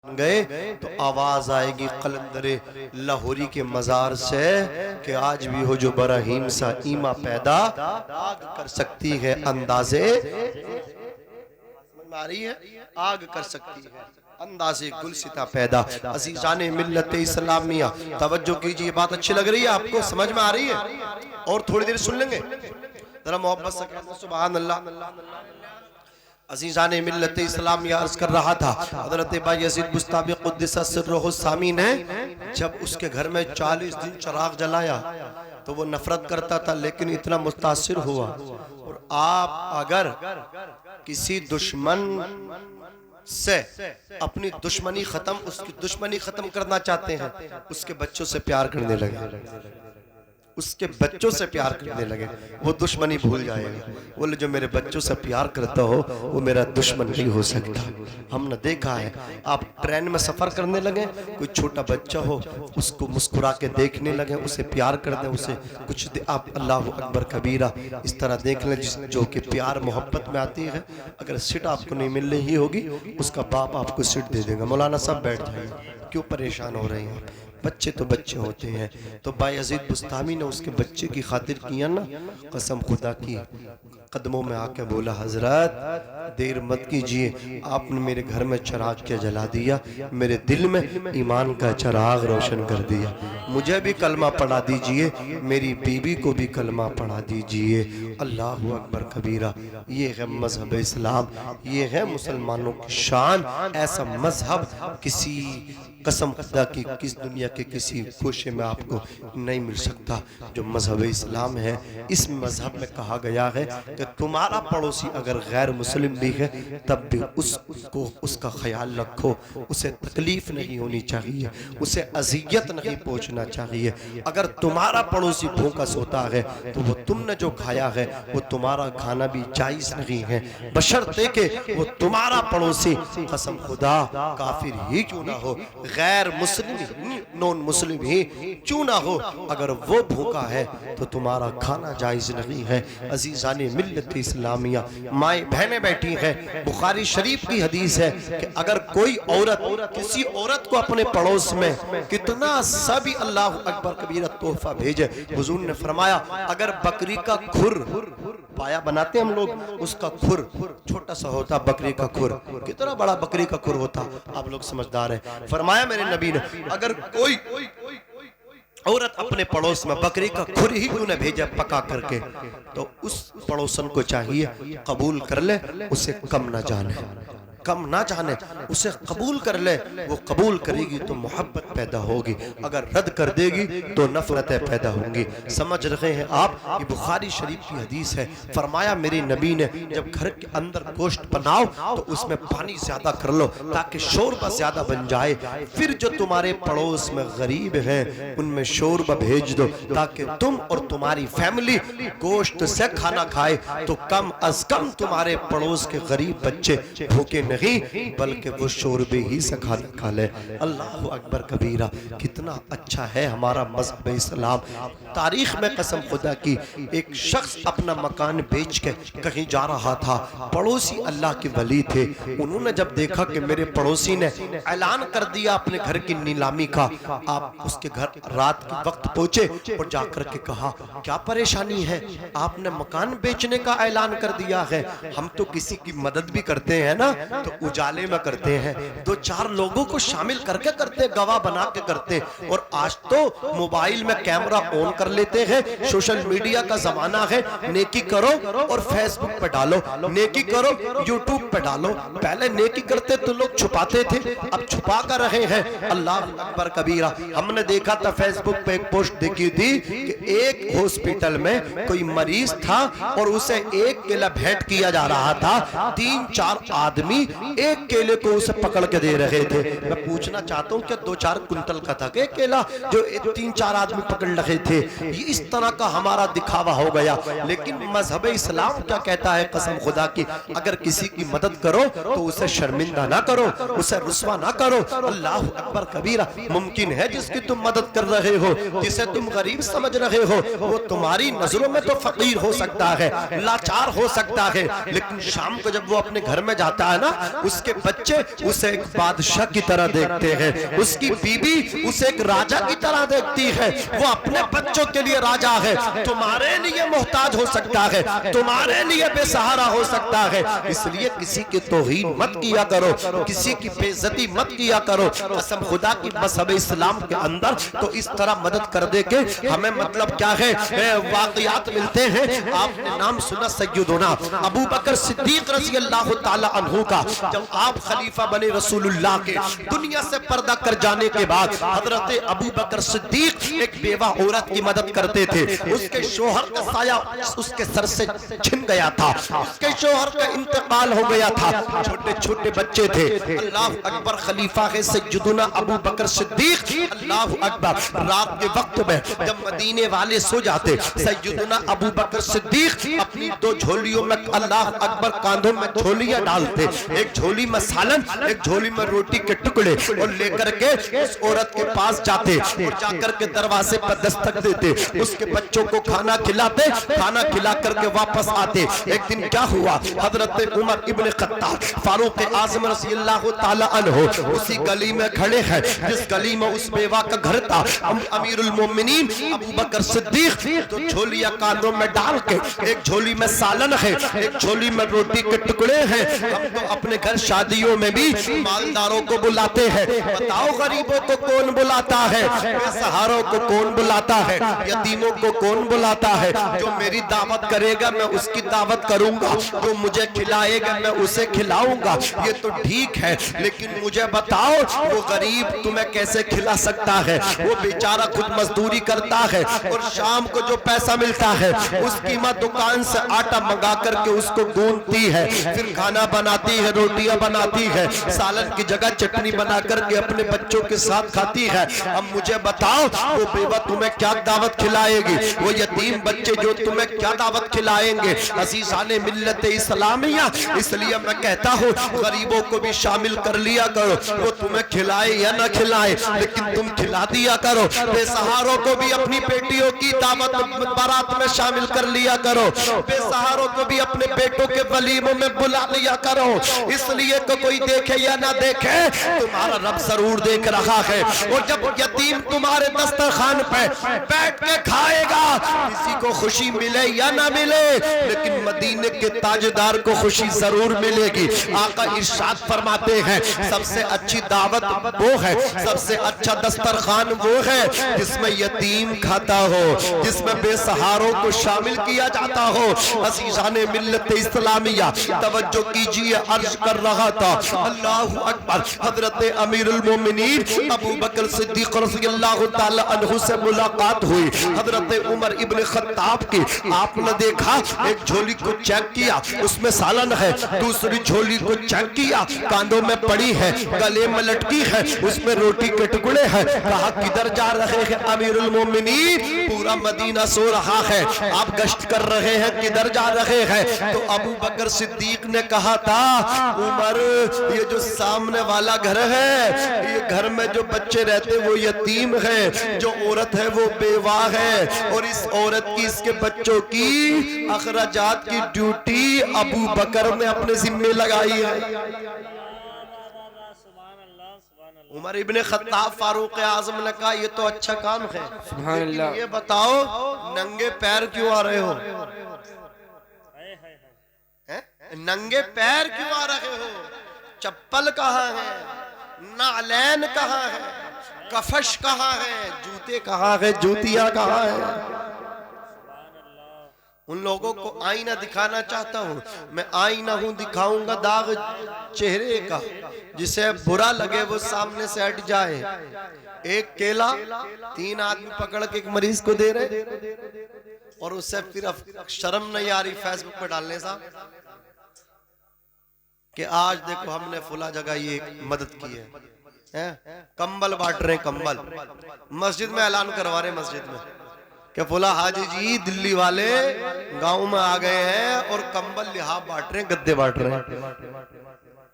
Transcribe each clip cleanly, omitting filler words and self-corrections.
गए तो आवाज आएगी कलंदरे लाहौरी के मजार से कि आज भी हो जो बराहीम सा ईमा पैदा आग कर सकती है अंदाजे समझ में आ रही है, आग कर सकती है अंदाजे गुलसिता पैदा। अजीजाने मिल्लत इस्लामिया तवज्जो कीजिए, बात अच्छी लग रही है आपको, समझ में आ रही है? और थोड़ी देर सुन लेंगे जरा मोहब्बत से कहना सुभान अल्लाह। अजीजाने मिल्लत इस्लामिया अर्ज कर रहा था हज़रत बायज़ीद बुस्तामी क़ुद्दिस सिर्रुहु सामी ने जब उसके घर में 40 दिन चिराग जलाया तो वो नफरत करता था, लेकिन इतना मुतासिर हुआ। और आप अगर किसी दुश्मन से अपनी दुश्मनी खत्म, उसकी दुश्मनी खत्म करना चाहते हैं, उसके बच्चों से प्यार करने लगे, उसके बच्चों से प्यार करने लगे, वो दुश्मनी भूल जाएगा। बोले जो मेरे बच्चों से प्यार करता हो वो मेरा दुश्मन नहीं हो सकता। हमने देखा है, आप ट्रेन में सफर करने लगे, कोई छोटा बच्चा हो उसको मुस्कुरा के देखने लगे, उसे प्यार कर दें, उसे कुछ आप अल्लाह अकबर कबीरा इस तरह देख लें जो कि प्यार मोहब्बत में आती है। अगर सीट आपको नहीं मिल रही होगी, उसका बाप आपको सीट दे देगा। मौलाना साहब बैठ जाइए, क्यों परेशान हो रहे हैं? बच्चे तो बच्चे होते हैं। तो बायज़ीद बुस्तामी ने उसके बच्चे की खातिर किया ना, कसम खुदा की, कदमों में आके बोला हजरत देर मत कीजिए, आपने मेरे घर में चिराग क्या जला दिया, मेरे दिल में ईमान का चिराग रोशन कर दिया। मुझे भी कलमा पढ़ा दीजिए, मेरी बीबी को भी कलमा पढ़ा दीजिए। अल्लाह अकबर कबीरा। ये है मजहब इस्लाम, ये है मुसलमानों की शान। ऐसा मजहब किसी कसम खुदा की किस दुनिया के किसी कोशे में आपको नहीं मिल सकता जो मजहब इस्लाम है। इस मजहब में कहा गया है कि तुम्हारा पड़ोसी अगर गैर मुस्लिम भी है तब भी उसको उसका ख्याल रखो, उसे तकलीफ नहीं होनी चाहिए, उसे अजियत नहीं पहुंचना चाहिए। अगर तुम्हारा पड़ोसी भूखा सोता है तो वो तुमने जो खाया है वो तुम्हारा खाना भी जायज़ नहीं है, बशर्ते के वो तुम्हारा पड़ोसी कसम खुदा काफिर ही क्यों ना हो, गैर मुस्लिम नॉन मुस्लिम ही क्यों ना हो, अगर वो भूखा है तो तुम्हारा खाना जायज़ नहीं है। अजीज़ाने मिल्लत इस्लामिया माए बहनें बैठी हैं, बुखारी शरीफ की हदीस है कि अगर कोई औरत किसी औरत को अपने पड़ोस में कितना सा भी अल्लाह अकबर कबीरा तोहफा भेजे, हुजूर ने फरमाया अगर बकरी का खुर, पाया बनाते हम लोग, उसका खुर छोटा सा होता, बकरी का खुर कितना बड़ा बकरी का खुर होता, आप लोग समझदार हैं। फरमाया मेरे नबी ने अगर कोई औरत अपने पड़ोस में बकरी का खुर ही क्यों न भेजे पका करके, तो उस पड़ोसन को चाहिए कबूल कर ले, उसे कम ना जाने, कम ना जाने, उसे कबूल कर ले। वो कबूल करेगी तो मोहब्बत पैदा होगी, अगर रद्द कर देगी तो नफरतें पैदा होंगी। समझ रहे हैं आप? ये बुखारी शरीफ की हदीस है। फरमाया मेरे नबी ने जब घर के अंदर गोश्त बनाओ तो उसमें पानी ज्यादा कर लो ताकि शोरबा ज्यादा बन जाए, फिर जो तुम्हारे पड़ोस में गरीब हैं उनमें शोरबा भेज दो ताकि तुम और तुम्हारी फैमिली गोश्त से खाना खाए, तो कम अज कम तुम्हारे पड़ोस के गरीब बच्चे भूखे नहीं बल्कि वो शोरबे ही से खाना खा ले। अल्लाह अकबर कबीरा। कितना अच्छा है हमारा मज़हब इस्लाम। तारीख में कसम खुदा की एक शख्स अपना मकान बेच के कहीं जा रहा था, पड़ोसी अल्लाह के वली थे, उन्होंने जब देखा कि मेरे पड़ोसी ने ऐलान कर दिया अपने घर की नीलामी का, आप उसके घर रात के वक्त पहुंचे और जाकर के कहा क्या परेशानी है, आपने मकान बेचने का ऐलान कर दिया है, हम तो किसी की मदद भी करते हैं ना तो उजाले में करते हैं, दो चार लोगों को शामिल करके करते, गवाह बना के करते, और आज तो मोबाइल में कैमरा ऑन कर लेते हैं, सोशल मीडिया का जमाना है, नेकी करो और फेसबुक पे डालो, नेकी करो यूट्यूब पे डालो। पहले नेकी करते तो लोग छुपाते थे, अब छुपा कर रहे हैं। अल्लाह अकबर कबीरा। हमने देखा था फेसबुक पे एक पोस्ट देखी थी कि एक हॉस्पिटल में कोई मरीज था और उसे एक केला भेंट किया जा रहा था, 3-4 आदमी एक केले को उसे पकड़ के दे रहे थे। मैं पूछना चाहता हूँ कि 2-4 कुंटल का था कि केला जो 3-4 आदमी पकड़ रहे थे। ये इस तरह का हमारा दिखावा हो गया, लेकिन मजहब इस्लाम क्या कहता है कसम खुदा की, अगर किसी की मदद करो तो उसे शर्मिंदा ना करो, उसे रुस्वा ना करो। अल्लाह अकबर कबीरा। मुमकिन है जिसकी तुम मदद कर रहे हो, जिसे तुम गरीब समझ रहे हो, वो तुम्हारी नजरों में तो फकीर हो सकता है, लाचार हो सकता है, लेकिन शाम को जब वो अपने घर में जाता है ना ना, उसके बच्चे उसे एक बादशाह की तरह देखते हैं, उसकी बीबी उसे एक राजा की तरह देखती है। वो अपने बच्चों के लिए राजा है, तुम्हारे लिए मोहताज हो सकता है, तुम्हारे लिए बेसहारा हो सकता है। इसलिए किसी की तौहीन मत किया करो, किसी की बेइज्जती मत किया करो। कसम खुदा की मज़हब इस्लाम के अंदर तो इस तरह मदद कर दे के हमें मतलब क्या है वाक़ियात मिलते हैं। आपने नाम सुना सैयदुना अबू बकर सिद्दीक रज़ी अल्लाह ताला अन्हु का। जब आप खलीफा बने रसूलुल्लाह के, दुनिया से पर्दा कर जाने के बाद हजरत अबू बकर सिद्दीक एक बेवा औरत की मदद करते थे। उसके शोहर का साया उसके सर से छिन गया था, उसके शोहर का इंतकाल हो गया था, छोटे छोटे बच्चे थे। अल्लाह अकबर, खलीफा है सैयदुना अबू बकर सिद्दीक। अल्लाह अकबर, रात के वक्त में जब मदीने वाले सो जाते, सैयदुना अबू बकर सिद्दीक अपनी दो झोलियों में, अल्लाह अकबर, कांधों में झोलियां डालते, एक झोली में सालन, एक झोली में रोटी के टुकड़े, और लेकर के उस औरत के पास जाते और जाकर के दरवाजे पर दस्तक देते, उसके बच्चों को खाना खिलाते, खाना खिला करके वापस आते। एक दिन क्या हुआ, हजरत उमर इब्ने खत्ताब फारूक आज़म रज़ी अल्लाह ताला अन्हु उसी गली में खड़े हैं जिस गली में उस बेवा का घर था। अमीरुल मोमिनीन अबू बकर सिद्दीक तो झोलियां कांधों में डाल के, एक झोली में सालन है, एक झोली में रोटी के टुकड़े हैं। हम तो अपने घर शादियों में भी मालदारों को बुलाते हैं, बताओ गरीबों को कौन बुलाता है, बेसहारों को कौन बुलाता है, यतीमों को कौन बुलाता है। जो मेरी दावत करेगा मैं उसकी दावत करूंगा, जो मुझे खिलाएगा मैं उसे खिलाऊंगा। ये तो ठीक है, लेकिन मुझे बताओ वो गरीब तुम्हें कैसे खिला सकता है? वो बेचारा खुद मजदूरी करता है और शाम को जो पैसा मिलता है उसकी माँ दुकान से आटा मंगा करके उसको गूंथती है, फिर खाना बनाती है, रोटियां बनाती है, सालन की जगह चटनी बना करके अपने बच्चों के साथ खाती है। अब मुझे बताओ वो बेवा तुम्हें क्या दावत खिलाएगी? वो यतीम बच्चे जो तुम्हें क्या दावत खिलाएंगे? अज़ीज़ाने मिल्लत इस्लामिया, इसलिए मैं कहता हूँ गरीबों को भी शामिल कर लिया करो, वो तुम्हें खिलाए या ना खिलाए लेकिन तुम खिला दिया करो। बेसहारों को भी अपनी बेटियों की दावत बारात में शामिल कर लिया करो, बेसहारों को भी अपने बेटों के वलीमों में बुला लिया करो। इसलिए को कोई देखे या ना देखे, तुम्हारा रब जरूर देख रहा है। और जब यतीम तुम्हारे दस्तरखान पे बैठ के खाएगा, किसी को खुशी मिले या ना मिले, लेकिन मदीने के ताजदार को खुशी जरूर मिलेगी। आका इरशाद फरमाते हैं सबसे अच्छी दावत वो है, सबसे अच्छा दस्तरखान वो है जिसमें यतीम खाता हो, जिसमें बेसहारों को शामिल किया जाता हो। अज़ीज़ाने मिल्लत इस्लामिया तवज्जो कीजिए, अर्ज कर रहा था अल्लाहु अकबर, हजरत अमीरुल मोमिनीन अबू बकर सिद्दीक रज़ियल्लाहु ताला अन्हु से मुलाकात हुई हजरत उमर इब्ने खत्ताब की। आपने देखा एक झोली को चेक किया, उसमें सालन है, दूसरी झोली को चेक किया, कांधों में पड़ी है, गले में लटकी है, उसमें रोटी के टुकड़े हैं। कहा किधर जा रहे हैं अमीरुल मोमिनीन? पूरा मदीना सो रहा है, आप गश्त कर रहे हैं, किधर जा रहे हैं? तो अबू बकर सिद्दीक ने कहा था उमर, ये जो सामने वाला घर है, ये घर में जो बच्चे रहते वो यतीम है, जो औरत है वो बेवा है, और इस औरत की, इसके बच्चों की अखराजात की ड्यूटी अबू बकर ने अपने जिम्मे लगाई है। उमर इब्ने खत्ताब फारूक आज़म ने कहा ये तो अच्छा काम है, लेकिन ये बताओ नंगे पैर क्यों आ रहे हो? नंगे पैर क्यों आ रहे हो? चप्पल कहाँ है? नालैन कहाँ है? कफश कहाँ है? जूते कहाँ है? जूतियां कहाँ है? उन लोगों को आईना दिखाना चाहता हूँ मैं, आईना हूँ, दिखाऊंगा दाग चेहरे का, जिसे बुरा लगे वो सामने से हट जाए। एक केला 3 आदमी पकड़ के एक मरीज को दे रहे, और उससे फिर शर्म नहीं आ रही फेसबुक पे डालने सा कि आज देखो हमने फुला जगह ये मदद की है। कंबल बांट रहे, कंबल मस्जिद में ऐलान करवा रहे, मस्जिद में कि फुला हाजी जी दिल्ली वाले गांव में आ गए हैं और कंबल लिहाफ बांट रहे हैं, गद्दे बांट रहे हैं।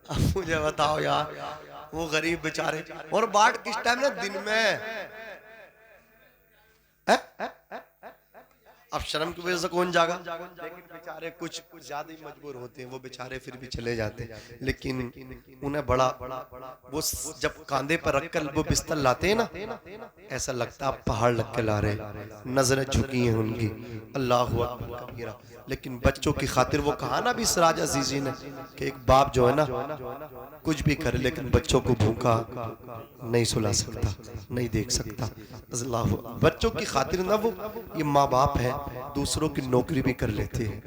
अब मुझे बताओ यार, वो गरीब बेचारे, और बांट किस टाइम ना, दिन में अब शर्म की वजह से कौन जागा, लेकिन बेचारे कुछ ज्यादा ही मजबूर होते हैं, वो बेचारे फिर भी चले जाते हैं। लेकिन उन्हें बड़ा वो जब कांधे पर रखकर वो बिस्तर लाते हैं ना, ऐसा लगता है पहाड़ लग के ला रहे, नजरें झुकी हैं उनकी, अल्लाह अकबर कबीरा। लेकिन बच्चों की खातिर वो कहा ना भी सिराज अजीजी ने कि एक बाप जो है ना कुछ भी करे लेकिन बच्चों को भूखा नहीं सुला सकता, नहीं देख सकता। अल्लाह, बच्चों की खातिर ना वो ये माँ बाप है दूसरों की नौकरी भी कर लेते हैं,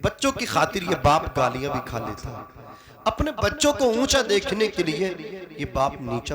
बच्चों की खातिर ये बाप गालियां भी खा लेता है। अपने बच्चों को ऊंचा देखने के लिए ये बाप नीचा